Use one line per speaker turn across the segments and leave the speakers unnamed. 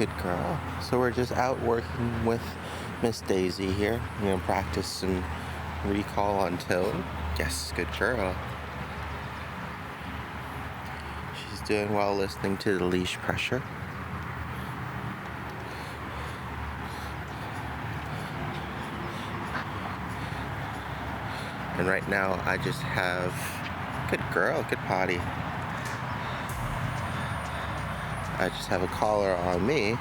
Good girl. So we're just out working with Miss Daisy here. We're gonna practice some recall on tone. Yes, good girl. She's doing well listening to the leash pressure. And right now I just have, good girl, good potty. I just have a collar on me,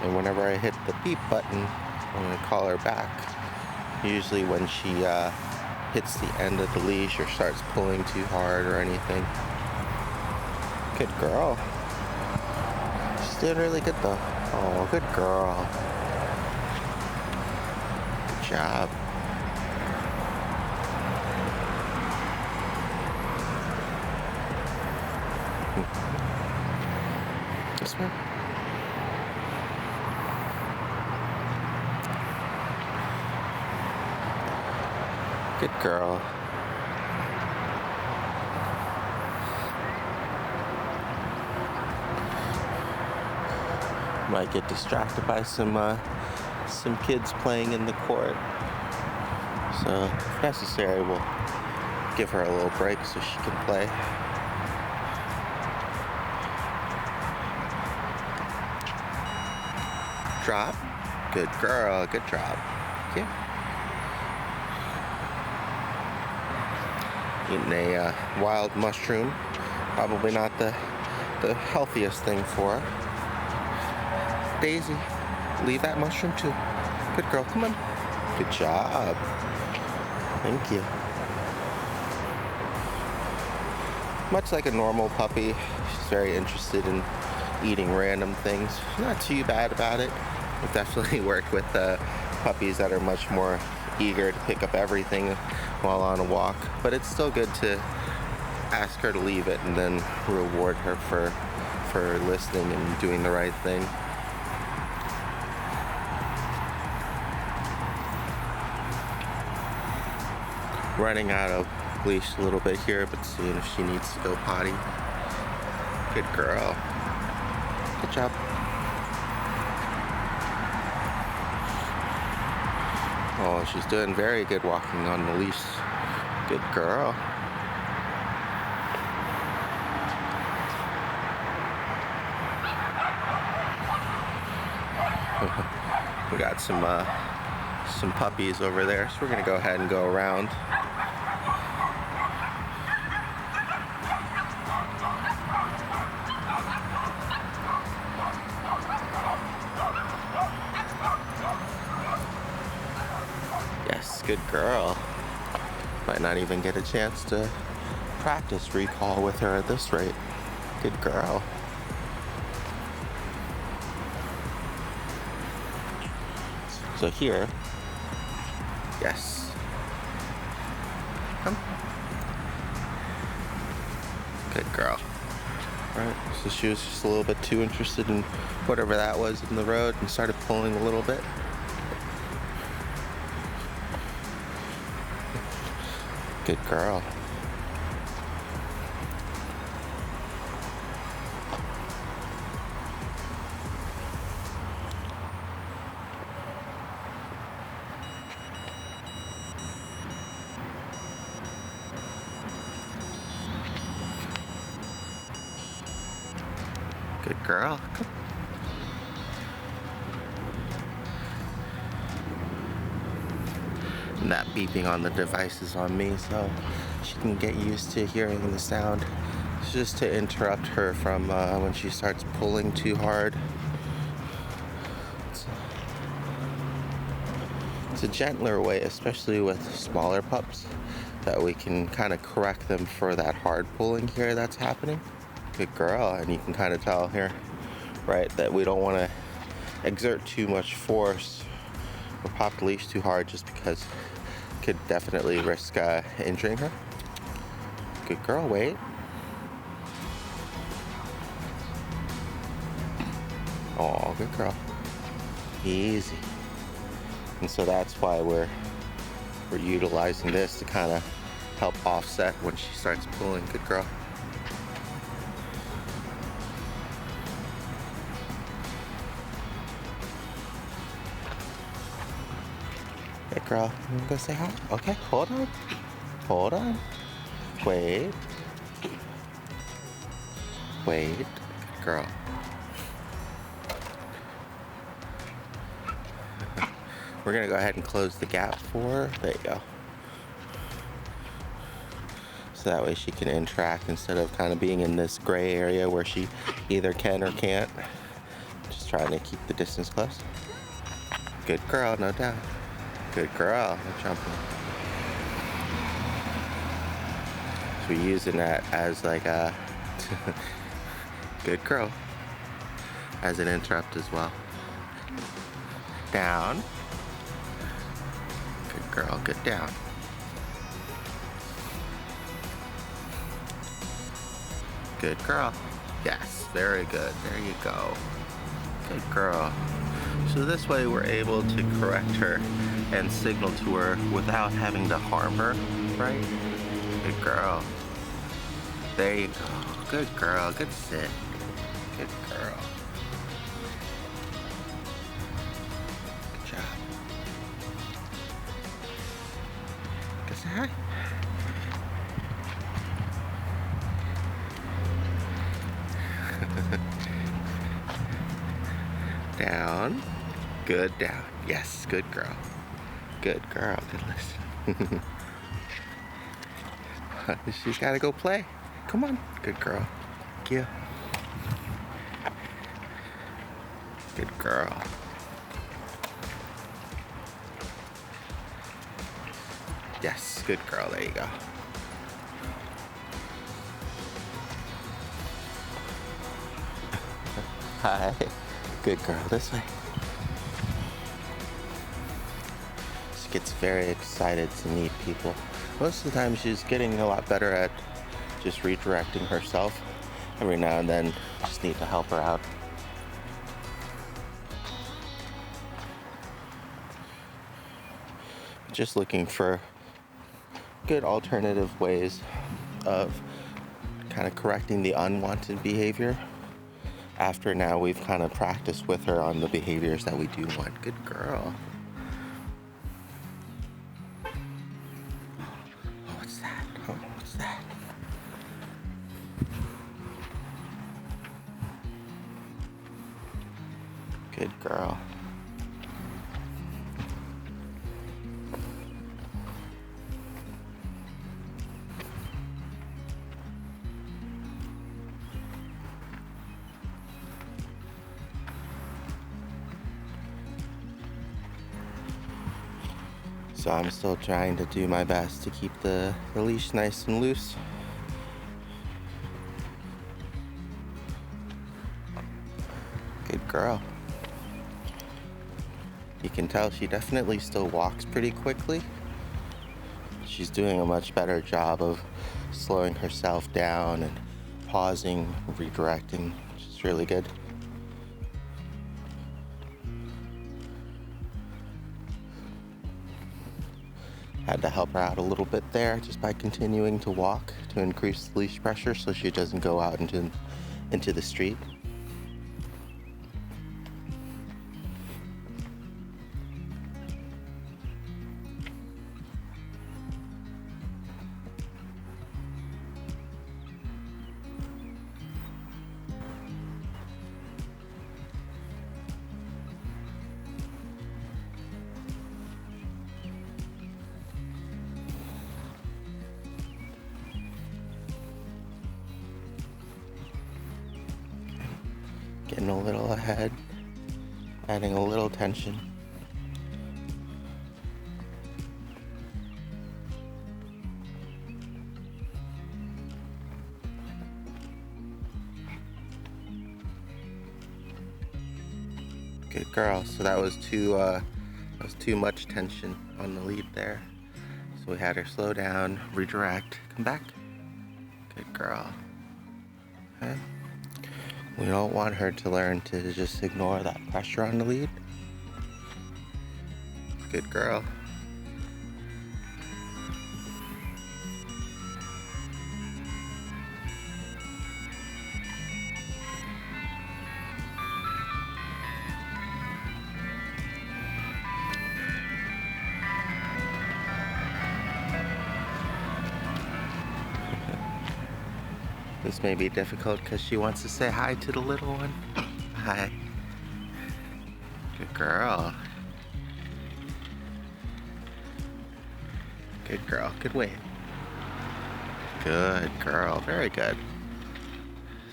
and whenever I hit the beep button, I'm gonna call her back. Usually when she hits the end of the leash or starts pulling too hard or anything. Good girl. She's doing really good though. Oh, good girl. Good job. This one. Good girl. Might get distracted by some kids playing in the court. So if necessary, we'll give her a little break so she can play. Drop. Good girl. Good job. Okay. Eating a wild mushroom. Probably not the healthiest thing for her. Daisy, leave that mushroom too. Good girl. Come on. Good job. Thank you. Much like a normal puppy, she's very interested in eating random things. She's not too bad about it. We've definitely worked with puppies that are much more eager to pick up everything while on a walk, but it's still good to ask her to leave it and then reward her for listening and doing the right thing. Running out of leash a little bit here, but seeing if she needs to go potty. Good girl. Good job. Oh, she's doing very good walking on the leash. Good girl. We got some puppies over there, so we're gonna go ahead and go around. Yes, good girl. Might not even get a chance to practice recall with her at this rate. Good girl. So here, yes. Come. Good girl. Alright, so she was just a little bit too interested in whatever that was in the road and started pulling a little bit. Good girl. Good girl. And that beeping on the device is on me, so she can get used to hearing the sound. It's just to interrupt her from when she starts pulling too hard. It's a gentler way, especially with smaller pups, that we can kind of correct them for that hard pulling here that's happening. Good girl. And you can kind of tell here, right, that we don't want to exert too much force or pop the leash too hard, just because it could definitely risk injuring her. Good girl. Wait. Oh, good girl. Easy. And so that's why we're utilizing this to kind of help offset when she starts pulling. Good girl. Hey girl, you wanna go say hi? Okay, hold on. Hold on. Wait. Wait. Good girl. We're gonna go ahead and close the gap for her. There you go. So that way she can interact instead of kind of being in this gray area where she either can or can't. Just trying to keep the distance close. Good girl, no doubt. Good girl, no jumping. So we're using that as like a good girl as an interrupt as well. Down. Good girl, good down. Good girl. Yes, very good. There you go. Good girl. So this way we're able to correct her and signal to her without having to harm her, right? Good girl. There you go. Good girl. Good sit. Good girl. Good job. Good say hi. Down. Good down. Yes, good girl. Good girl. Good listen. She's got to go play. Come on. Good girl. Thank you. Good girl. Yes, good girl. There you go. Hi. Good girl. This way. She gets very excited to meet people. Most of the time she's getting a lot better at just redirecting herself. Every now and then just need to help her out. Just looking for good alternative ways of kind of correcting the unwanted behavior after now we've kind of practiced with her on the behaviors that we do want. Good girl. Oh, what's that? Oh, what's that? Good girl. So I'm still trying to do my best to keep the leash nice and loose. Good girl. You can tell she definitely still walks pretty quickly. She's doing a much better job of slowing herself down and pausing, redirecting, which is really good. Had to help her out a little bit there just by continuing to walk to increase the leash pressure so she doesn't go out into the street. Getting a little ahead, adding a little tension. Good girl. So that was too much tension on the lead there. So we had her slow down, redirect, come back. Good girl. Okay. We don't want her to learn to just ignore that pressure on the lead. Good girl. This may be difficult because she wants to say hi to the little one. Hi. Good girl. Good girl. Good weight. Good girl. Very good.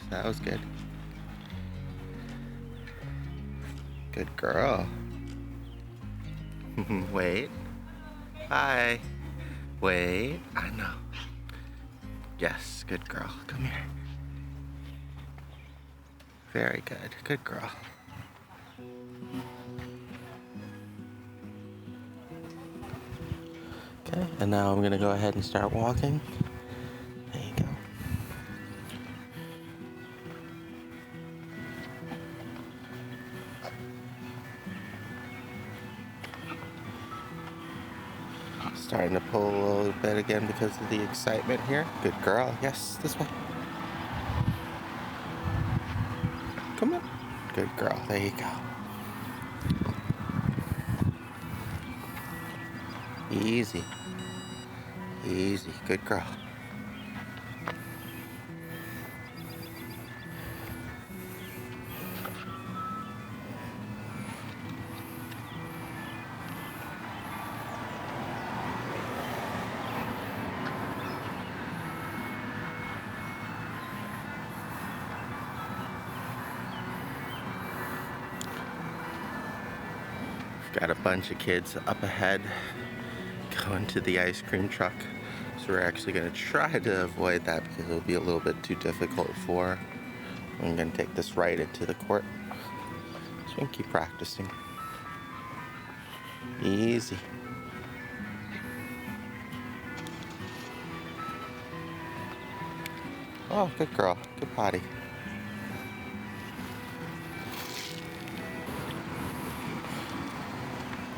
That was good. Good girl. Wait. Hi. Wait. I know. Yes, good girl. Come here. Very good. Good girl. Okay, and now I'm gonna go ahead and start walking. There you go. Starting to pull a little bit again because of the excitement here. Good girl. Yes, this way. Come on. Good girl. There you go. Easy. Easy. Good girl. Got a bunch of kids up ahead going to the ice cream truck. So we're actually going to try to avoid that because it'll be a little bit too difficult for her. I'm going to take this right into the court. So we can keep practicing. Easy. Oh, good girl. Good potty.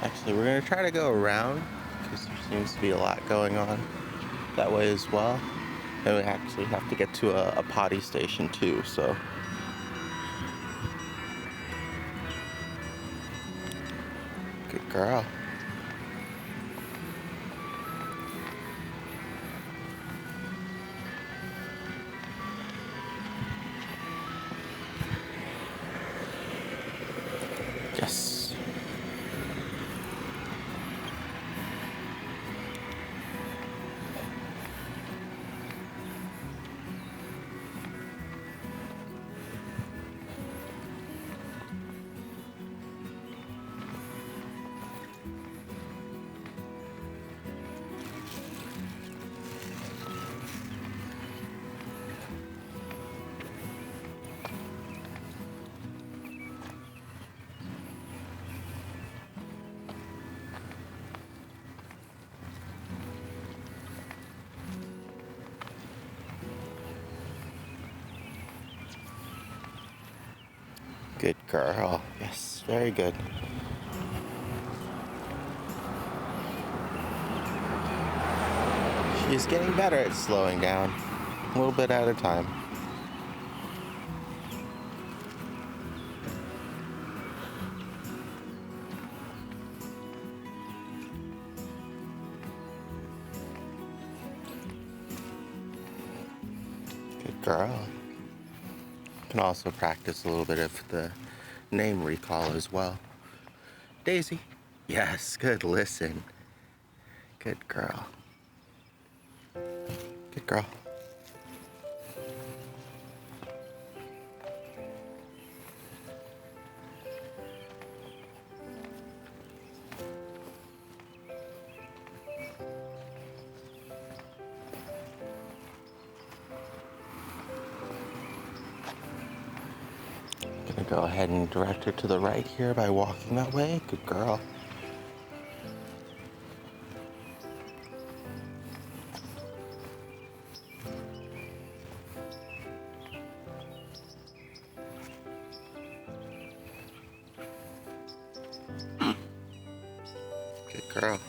Actually, we're going to try to go around because there seems to be a lot going on that way as well. And we actually have to get to a potty station too, so. Good girl. Yes. Good girl. Yes, very good. She's getting better at slowing down, a little bit at a time. Good girl. You can also practice a little bit of the name recall as well. Daisy. Yes, good. Listen. Good girl. Good girl. Gonna go ahead and direct her to the right here by walking that way. Good girl. Good girl.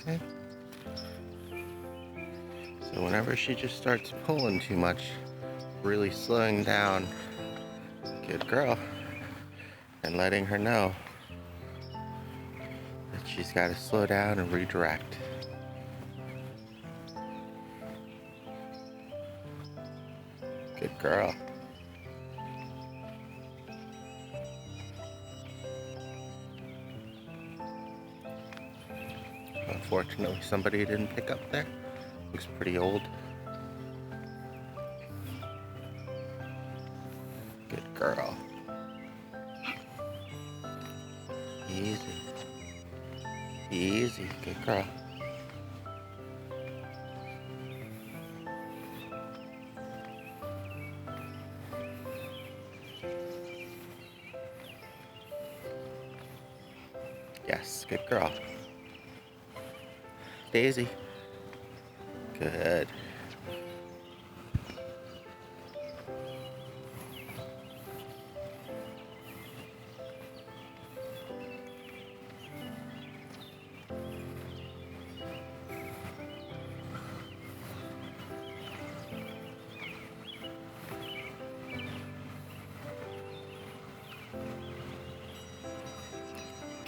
Okay. So whenever she just starts pulling too much, really slowing down, good girl, and letting her know She's got to slow down and redirect. Good girl. Unfortunately, somebody didn't pick up there. Looks pretty old. Good girl. Easy. Easy. Good girl. Yes, good girl. Daisy. Good.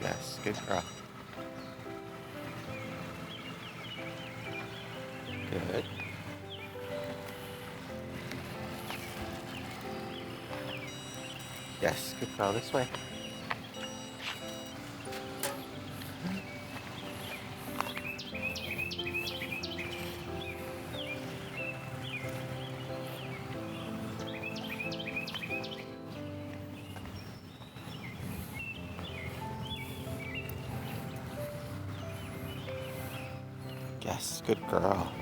Yes, good girl. Good. Yes, good girl. This way. Yes, good girl.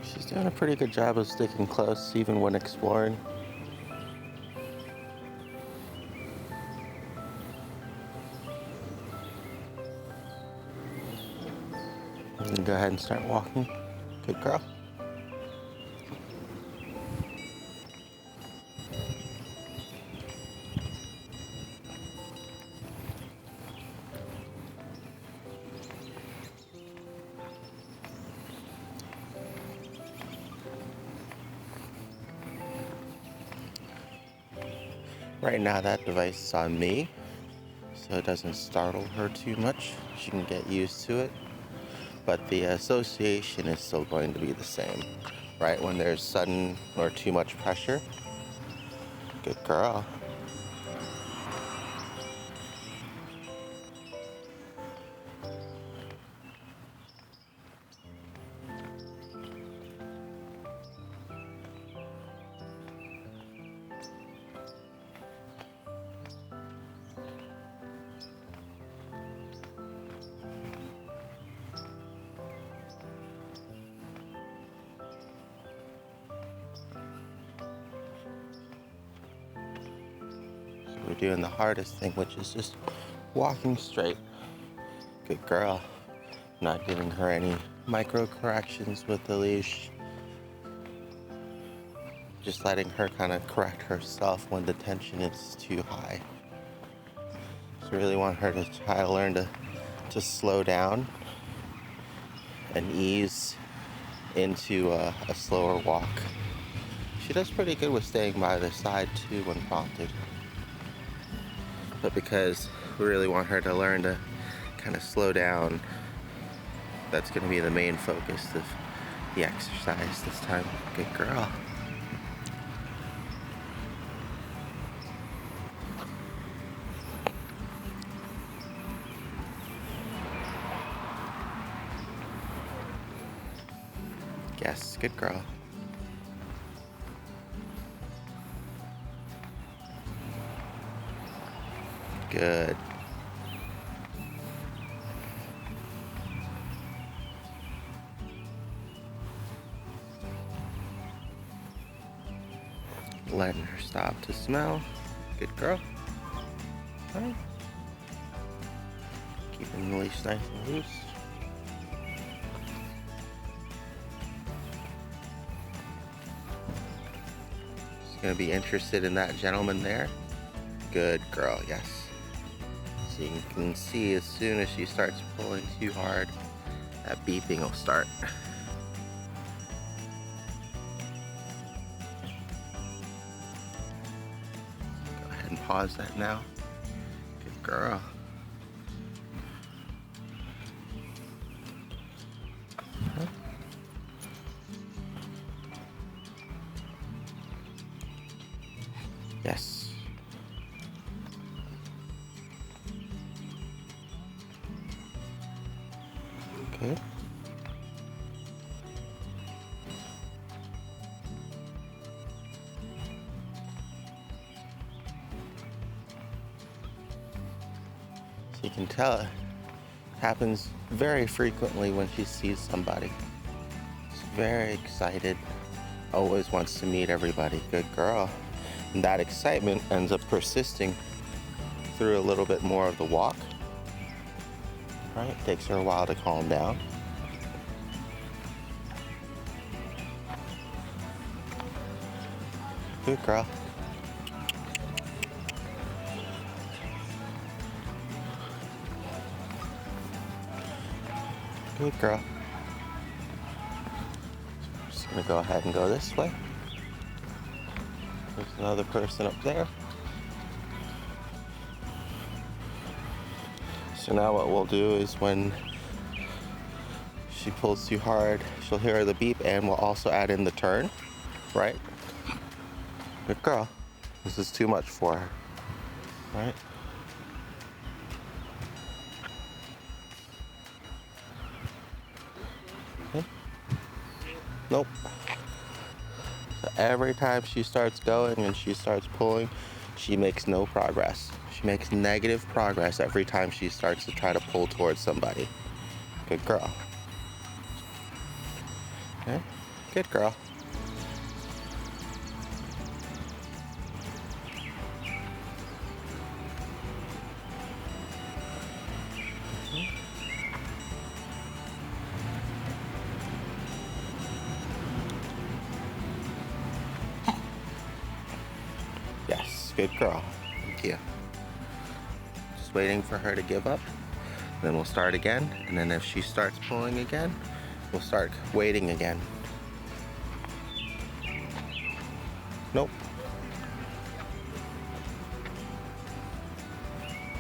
She's doing a pretty good job of sticking close, even when exploring. And go ahead and start walking. Good girl. Right now that device is on me, so it doesn't startle her too much. She can get used to it. But the association is still going to be the same, right? When there's sudden or too much pressure. Good girl. We're doing the hardest thing, which is just walking straight. Good girl. Not giving her any micro corrections with the leash. Just letting her kind of correct herself when the tension is too high. Just really want her to try to learn to slow down and ease into a slower walk. She does pretty good with staying by the side too when prompted. But because we really want her to learn to kind of slow down, that's going to be the main focus of the exercise this time. Good girl. Yes, good girl. Good. Letting her stop to smell. Good girl. All right. Keeping the leash nice and loose. She's gonna be interested in that gentleman there. Good girl, yes. So you can see as soon as she starts pulling too hard, that beeping will start. Go ahead and pause that now. Good girl. Yes. Okay. So you can tell it happens very frequently when she sees somebody. She's very excited, always wants to meet everybody. Good girl. And that excitement ends up persisting through a little bit more of the walk. Right? Takes her a while to calm down. Good girl. Good girl. Just gonna go ahead and go this way. There's another person up there. So now what we'll do is when she pulls too hard, she'll hear the beep and we'll also add in the turn, right? Good girl. This is too much for her, right? Okay. Nope. So every time she starts going and she starts pulling, she makes no progress. She makes negative progress every time she starts to try to pull towards somebody. Good girl. Okay. Good girl. Yes, good girl. Thank you. Just waiting for her to give up. Then we'll start again. And then if she starts pulling again, we'll start waiting again. Nope.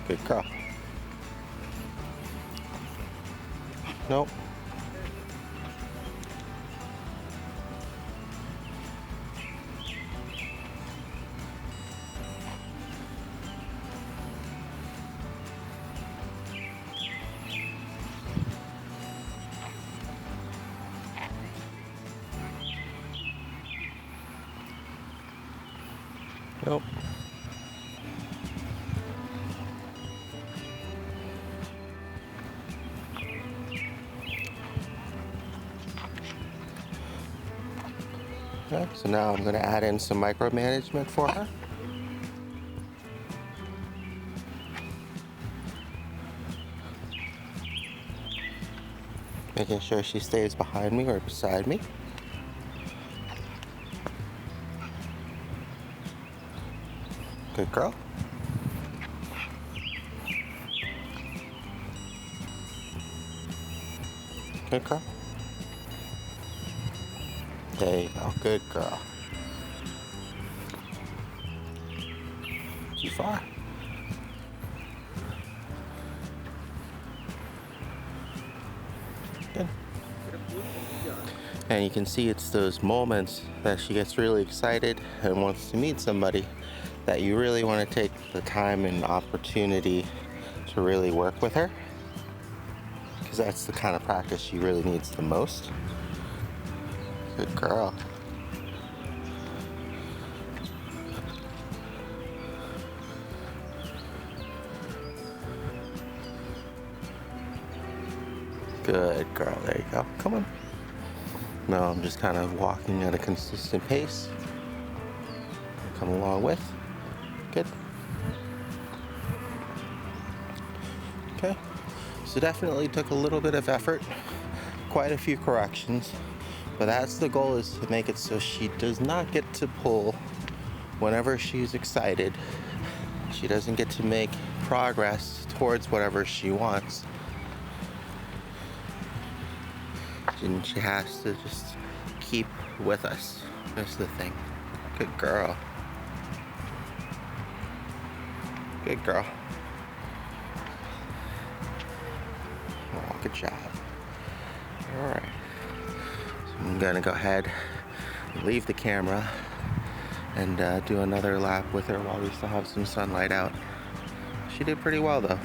Good girl. Nope. Nope. Okay, so now I'm going to add in some micromanagement for her. Making sure she stays behind me or beside me. Good girl. Good girl. There you go. Good girl. Too far. Good. And you can see it's those moments that she gets really excited and wants to meet somebody that you really want to take the time and opportunity to really work with her, because that's the kind of practice she really needs the most. Good girl. Good girl. There you go. Come on. Now I'm just kind of walking at a consistent pace. Come along with. Good. Okay. So definitely took a little bit of effort, quite a few corrections, but that's the goal, is to make it so she does not get to pull whenever she's excited. she doesn't get to make progress towards whatever she wants. And she has to just keep with us. That's the thing. Good girl. Good girl. Oh, good job. Alright. So I'm gonna go ahead and leave the camera and do another lap with her while we still have some sunlight out. She did pretty well though.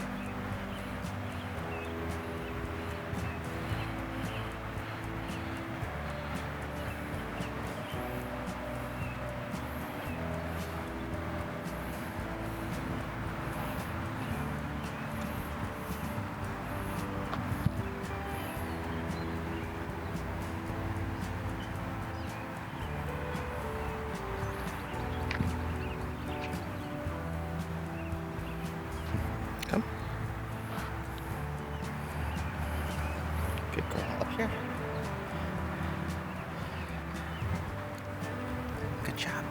Come. Good girl up here. Good job.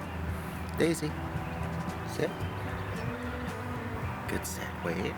Daisy. Sit. Good sit. Wait.